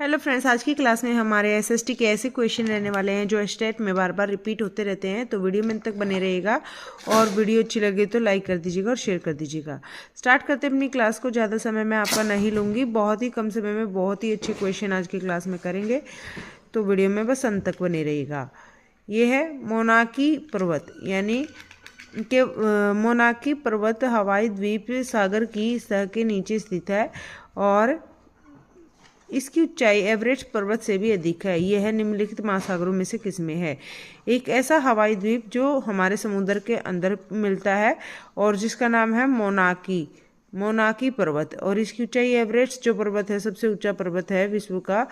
Hello friends, आज की class में हमारे एसएसटी के ऐसे क्वेश्चन रहने वाले हैं जो स्टेट में बार बार रिपीट होते रहते हैं। तो वीडियो में तक बने रहेगा और वीडियो अच्छी लगे तो लाइक कर दीजिएगा और शेयर कर दीजिएगा। स्टार्ट करते हैं अपनी क्लास को। ज़्यादा समय मैं आपका नहीं लूँगी, बहुत ही कम समय में बहुत ही अच्छे क्वेश्चन आज की क्लास में करेंगे, तो वीडियो में बस अंत तक बने रहिएगा। ये है मोनाकी पर्वत, यानी कि मोनाकी पर्वत हवाई द्वीप सागर की सतह के नीचे स्थित है और इसकी ऊंचाई एवरेस्ट पर्वत से भी अधिक है। यह है निम्नलिखित महासागरों में से किसमें है? एक ऐसा हवाई द्वीप जो हमारे समुद्र के अंदर मिलता है और जिसका नाम है मोनाकी पर्वत, और इसकी ऊंचाई एवरेस्ट जो पर्वत है, सबसे ऊंचा पर्वत है विश्व का,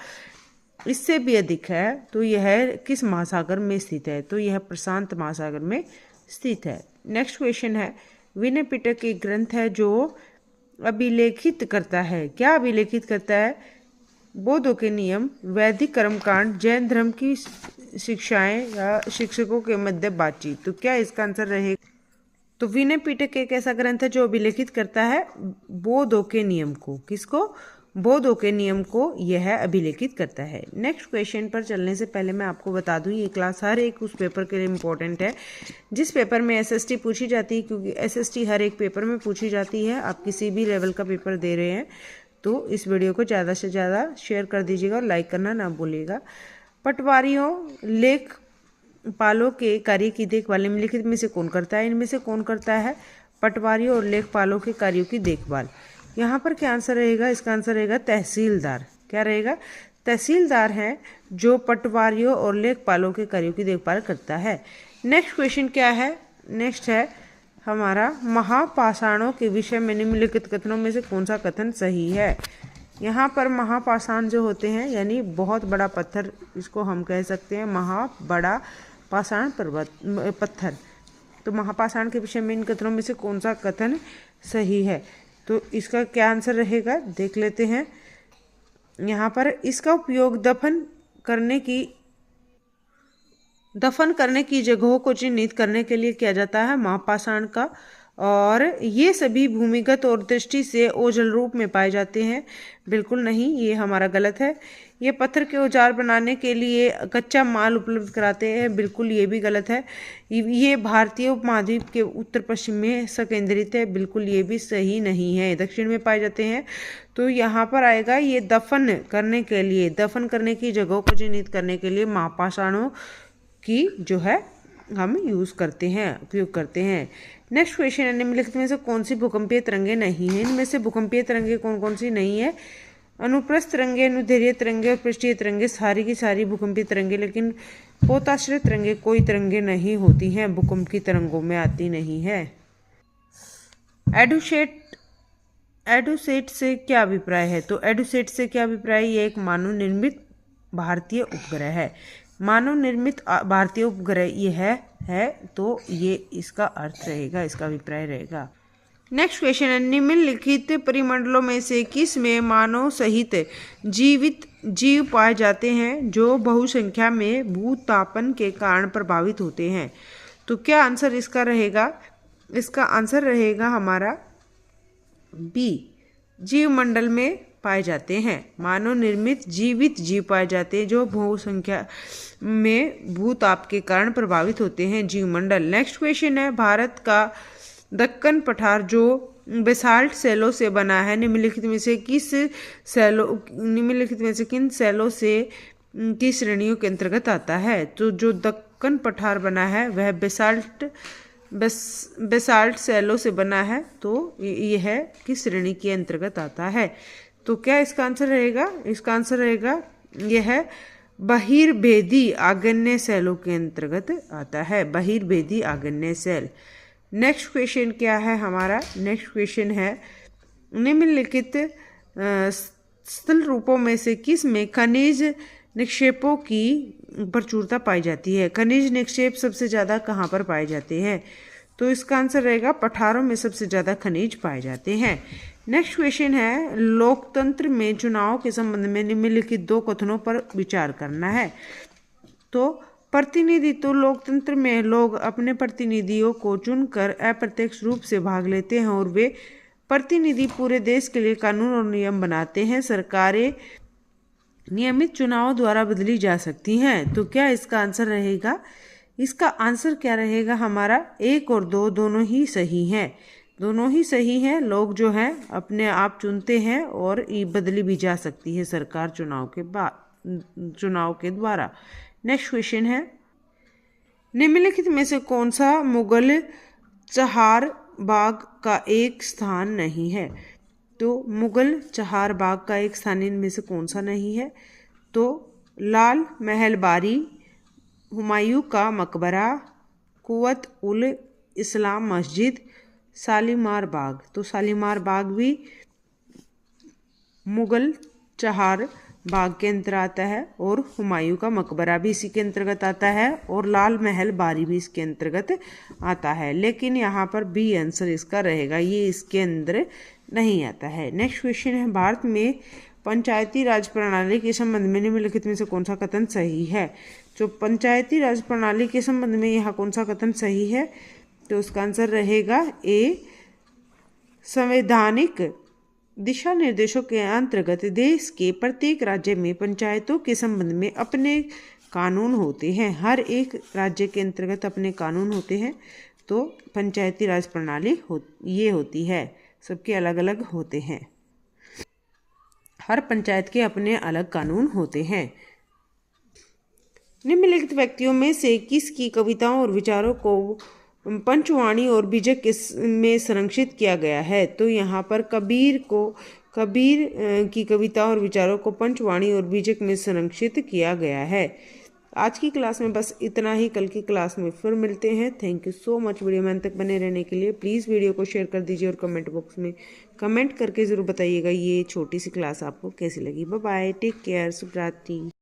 इससे भी अधिक है। तो यह किस महासागर में स्थित है? तो यह प्रशांत महासागर में स्थित है। नेक्स्ट क्वेश्चन है, विनय पिटक एक ग्रंथ है जो अभिलेखित करता है। क्या अभिलेखित करता है? बौद्धों के नियम, वैदिक कर्मकांड, जैन धर्म की शिक्षाएं या शिक्षकों के मध्य बातचीत। तो क्या इसका आंसर रहेगा? तो विनय पिटक एक ऐसा ग्रंथ है जो अभिलेखित करता है बौद्धों के नियम को। किसको? बौद्धों के नियम को यह अभिलेखित करता है। नेक्स्ट क्वेश्चन पर चलने से पहले मैं आपको बता दूं, ये क्लास हर एक उस पेपर के लिए इम्पोर्टेंट है जिस पेपर में एसएसटी पूछी जाती है, क्योंकि एसएसटी हर एक पेपर में पूछी जाती है। आप किसी भी लेवल का पेपर दे रहे हैं तो इस वीडियो को ज़्यादा से ज़्यादा शेयर कर दीजिएगा और लाइक करना ना भूलिएगा। पटवारियों, लेखपालों के कार्य की देखभाल निम्नलिखित में से कौन करता है? इनमें से कौन करता है पटवारियों और लेखपालों के कार्यों की देखभाल? यहाँ पर क्या आंसर रहेगा? इसका आंसर रहेगा तहसीलदार। क्या रहेगा? तहसीलदार है जो पटवारियों और लेखपालों के कार्यों की देखभाल करता है। नेक्स्ट क्वेश्चन क्या है? नेक्स्ट है हमारा, महापाषाणों के विषय में निम्नलिखित कथनों में से कौन सा कथन सही है? यहाँ पर महापाषाण जो होते हैं, यानी बहुत बड़ा पत्थर, इसको हम कह सकते हैं बड़ा पाषाण पत्थर। तो महापाषाण के विषय में इन कथनों में से कौन सा कथन सही है? तो इसका क्या आंसर रहेगा, देख लेते हैं। यहाँ पर इसका उपयोग दफन करने की जगहों को चिन्हित करने के लिए किया जाता है महापाषाण का, और ये सभी भूमिगत और दृष्टि से ओझल रूप में पाए जाते हैं। बिल्कुल नहीं, ये हमारा गलत है। ये पत्थर के औजार बनाने के लिए कच्चा माल उपलब्ध कराते हैं। बिल्कुल ये भी गलत है। ये भारतीय उपमहाद्वीप के उत्तर पश्चिम में संकेंद्रित है। बिल्कुल ये भी सही नहीं है, दक्षिण में पाए जाते हैं। तो यहाँ पर आएगा, ये दफन करने की जगहों को चिन्हित करने के लिए महापाषाणों की जो है हम उपयोग करते हैं। नेक्स्ट क्वेश्चन है, निम्नलिखित में से कौन सी भूकंपीय तरंगे नहीं है? इनमें से भूकंपीय तरंगे कौन कौन सी नहीं है? अनुप्रस्थ तरंगे, अनुदैर्ध्य तरंगे और पृष्ठीय तरंगे सारी की सारी भूकंपीय तरंगे, लेकिन पोताश्रित तरंगे कोई तरंगे नहीं होती हैं, भूकंप की तरंगों में आती नहीं है। एडुसेट से क्या अभिप्राय है? तो एडुसेट से क्या अभिप्राय? ये एक मानव निर्मित भारतीय उपग्रह है। मानव निर्मित भारतीय उपग्रह ये है, तो ये इसका अर्थ रहेगा, इसका अभिप्राय रहेगा। नेक्स्ट क्वेश्चन है, निम्नलिखित परिमंडलों में से किस में मानव सहित जीवित जीव पाए जाते हैं जो बहुसंख्या में भूतापन के कारण प्रभावित होते हैं? तो क्या आंसर इसका रहेगा? इसका आंसर रहेगा हमारा बी, जीवमंडल में पाए जाते हैं। मानव निर्मित जीवित जीव पाए जाते हैं जो बहुसंख्या में भूताप के कारण प्रभावित होते हैं, जीवमंडल। नेक्स्ट क्वेश्चन है, भारत का दक्कन पठार जो बेसाल्ट सेलों से बना है, निम्नलिखित में से किन सेलों से की श्रेणियों के अंतर्गत आता है? तो जो दक्कन पठार बना है वह बेसाल्ट सेलों से बना है, तो यह किस श्रेणी के अंतर्गत आता है? तो क्या इसका आंसर रहेगा? इसका आंसर रहेगा यह बहिर्भेदी आग्नेय सेलों के अंतर्गत आता है, बहिर्भेदी आग्नेय सेल। नेक्स्ट क्वेश्चन क्या है हमारा? नेक्स्ट क्वेश्चन है, निम्नलिखित स्थल रूपों में से किस में खनिज निक्षेपों की प्रचुरता पाई जाती है? खनिज निक्षेप सबसे ज़्यादा कहाँ पर पाए जाते हैं? तो इसका आंसर रहेगा पठारों में सबसे ज़्यादा खनिज पाए जाते हैं। नेक्स्ट क्वेश्चन है, लोकतंत्र में चुनाव के संबंध में निम्नलिखित दो कथनों पर विचार करना है। तो प्रतिनिधित्व, लोकतंत्र में लोग अपने प्रतिनिधियों को चुनकर अप्रत्यक्ष रूप से भाग लेते हैं और वे प्रतिनिधि पूरे देश के लिए कानून और नियम बनाते हैं। सरकारें नियमित चुनाव द्वारा बदली जा सकती हैं। तो क्या इसका आंसर रहेगा? इसका आंसर क्या रहेगा हमारा? 1 और 2 दोनों ही सही हैं। दोनों ही सही हैं। लोग जो हैं अपने आप चुनते हैं और ये बदली भी जा सकती है सरकार चुनाव के द्वारा। नेक्स्ट क्वेश्चन है, निम्नलिखित में से कौन सा मुगल चहार बाग का एक स्थान नहीं है? तो मुगल चहार बाग का एक स्थान इनमें से कौन सा नहीं है? तो लाल महल बारी, हुमायूं का मकबरा, कुवत उल इस्लाम मस्जिद, शालीमार बाग। तो शालीमार बाग भी मुगल चहार बाग के अंतर्गत आता है और हुमायूं का मकबरा भी इसी के अंतर्गत आता है और लाल महल बारी भी इसके अंतर्गत आता है। लेकिन यहाँ पर बी आंसर इसका रहेगा, ये इसके अंदर नहीं आता है। नेक्स्ट क्वेश्चन है, भारत में पंचायती राज प्रणाली के संबंध में निम्नलिखित में से कौन सा कथन सही है? जो पंचायती राज प्रणाली के संबंध में यहाँ कौन सा कथन सही है? तो उसका आंसर रहेगा ए, संवैधानिक दिशा निर्देशों के अंतर्गत देश के प्रत्येक राज्य में पंचायतों के संबंध में अपने कानून होते हैं। हर एक राज्य के अंतर्गत अपने कानून होते हैं। तो पंचायती राज प्रणाली ये होती है, सबके अलग अलग होते हैं। हर पंचायत के अपने अलग कानून होते हैं। निम्नलिखित व्यक्तियों में से किसकी कविताओं और विचारों को पंचवाणी और बीजक में संरक्षित किया गया है? तो यहाँ पर कबीर की कविताओं और विचारों को पंचवाणी और बीजक में संरक्षित किया गया है। आज की क्लास में बस इतना ही। कल की क्लास में फिर मिलते हैं। Thank you so much video में अंत तक बने रहने के लिए। प्लीज़ वीडियो को शेयर कर दीजिए और कमेंट बॉक्स में कमेंट करके ज़रूर बताइएगा ये छोटी सी क्लास आपको कैसी लगी। बाय बाय, टेक केयर, शुभ रात्रि।